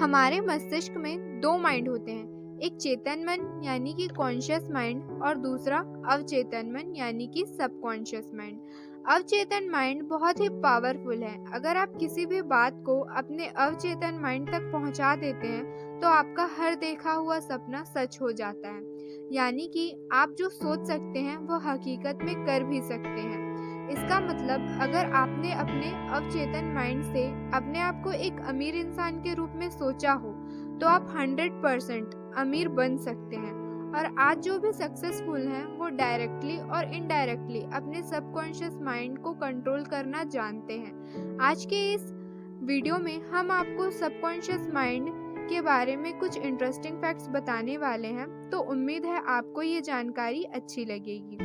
हमारे मस्तिष्क में दो माइंड होते हैं, एक चेतन मन यानी कि कॉन्शियस माइंड और दूसरा अवचेतन मन यानी कि सबकॉन्शियस माइंड। अवचेतन माइंड बहुत ही पावरफुल है। अगर आप किसी भी बात को अपने अवचेतन माइंड तक पहुंचा देते हैं तो आपका हर देखा हुआ सपना सच हो जाता है, यानी कि आप जो सोच सकते हैं वो हकीकत में कर भी सकते हैं। इसका मतलब अगर आपने अपने अवचेतन माइंड से अपने आप को एक अमीर इंसान के रूप में सोचा हो तो आप 100% अमीर बन सकते हैं। और आज जो भी सक्सेसफुल हैं वो डायरेक्टली और इनडायरेक्टली अपने सबकॉन्शियस माइंड को कंट्रोल करना जानते हैं। आज के इस वीडियो में हम आपको सबकॉन्शियस माइंड के बारे में कुछ इंटरेस्टिंग फैक्ट्स बताने वाले हैं, तो उम्मीद है आपको ये जानकारी अच्छी लगेगी।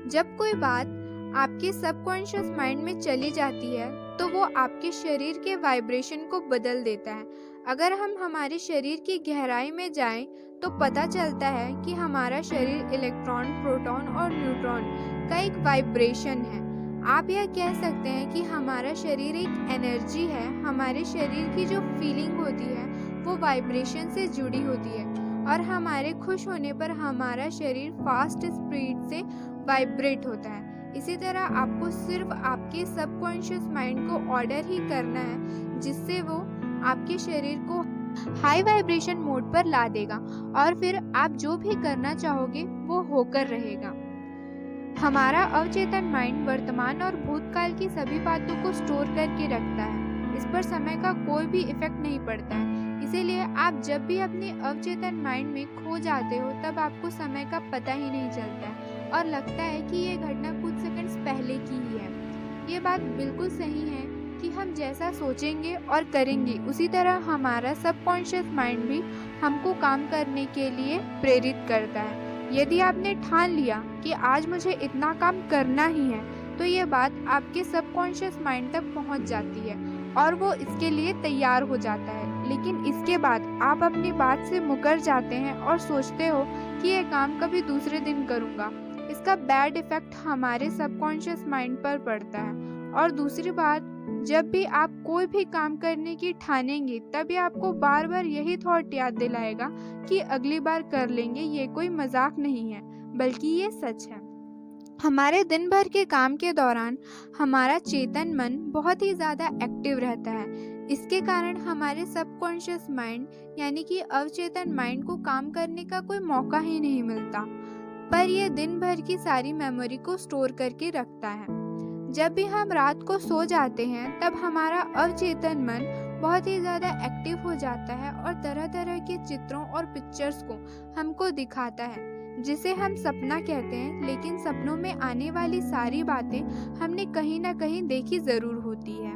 जब कोई बात आपके सबकॉन्शियस माइंड में चली जाती है तो वो आपके शरीर के वाइब्रेशन को बदल देता है। अगर हम हमारे शरीर की गहराई में जाएं तो पता चलता है कि हमारा शरीर इलेक्ट्रॉन, प्रोटॉन और न्यूट्रॉन का एक वाइब्रेशन है। आप यह कह सकते हैं कि हमारा शरीर एक एनर्जी है। हमारे शरीर की जो फीलिंग होती है वो वाइब्रेशन से जुड़ी होती है और हमारे खुश होने पर हमारा शरीर फास्ट स्पीड से वाइब्रेट होता है। इसी तरह आपको सिर्फ आपके सबकॉन्शियस माइंड को ऑर्डर ही करना है जिससे वो आपके शरीर को हाई वाइब्रेशन मोड पर ला देगा और फिर आप जो भी करना चाहोगे वो होकर रहेगा। हमारा अवचेतन माइंड वर्तमान और भूतकाल की सभी बातों को स्टोर करके रखता है। इस पर समय का कोई भी इफेक्ट नहीं पड़ता है। इसीलिए आप जब भी अपने अवचेतन माइंड में खो जाते हो तब आपको समय का पता ही नहीं चलता है और लगता है कि ये घटना कुछ सेकंड्स पहले की ही है। ये बात बिल्कुल सही है कि हम जैसा सोचेंगे और करेंगे उसी तरह हमारा सबकॉन्शियस माइंड भी हमको काम करने के लिए प्रेरित करता है। यदि आपने ठान लिया कि आज मुझे इतना काम करना ही है तो ये बात आपके सबकॉन्शियस माइंड तक पहुंच जाती है और वो इसके लिए तैयार हो जाता है। लेकिन इसके बाद आप अपनी बात से मुकर जाते हैं और सोचते हो कि ये काम कभी दूसरे दिन करूँगा। इसका बैड इफेक्ट हमारे सबकॉन्शियस माइंड पर पड़ता है। और दूसरी बात, जब भी आप कोई भी काम करने की ठानेंगे तभी आपको बार बार यही थॉट याद दिलाएगा कि अगली बार कर लेंगे। ये कोई मजाक नहीं है बल्कि ये सच है। हमारे दिन भर के काम के दौरान हमारा चेतन मन बहुत ही ज़्यादा एक्टिव रहता है। इसके कारण हमारे सबकॉन्शियस माइंड यानी कि अवचेतन माइंड को काम करने का कोई मौका ही नहीं मिलता, पर यह दिन भर की सारी मेमोरी को स्टोर करके रखता है। जब भी हम रात को सो जाते हैं तब हमारा अवचेतन मन बहुत ही ज़्यादा एक्टिव हो जाता है और तरह तरह के चित्रों और पिक्चर्स को हमको दिखाता है जिसे हम सपना कहते हैं। लेकिन सपनों में आने वाली सारी बातें हमने कहीं ना कहीं देखी ज़रूर होती है।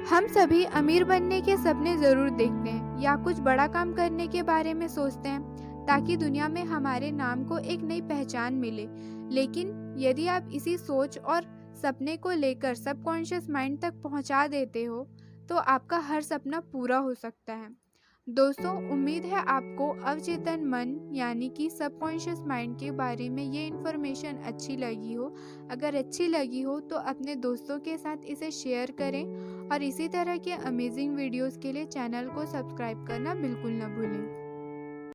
हम सभी अमीर बनने के सपने ज़रूर देखते हैं या कुछ बड़ा काम करने के बारे में सोचते हैं ताकि दुनिया में हमारे नाम को एक नई पहचान मिले। लेकिन यदि आप इसी सोच और सपने को लेकर सबकॉन्शियस माइंड तक पहुंचा देते हो तो आपका हर सपना पूरा हो सकता है। दोस्तों, उम्मीद है आपको अवचेतन मन यानी कि सबकॉन्शियस माइंड के बारे में ये इन्फॉर्मेशन अच्छी लगी हो। अगर अच्छी लगी हो तो अपने दोस्तों के साथ इसे शेयर करें और इसी तरह के अमेजिंग वीडियोस के लिए चैनल को सब्सक्राइब करना बिल्कुल न भूलें।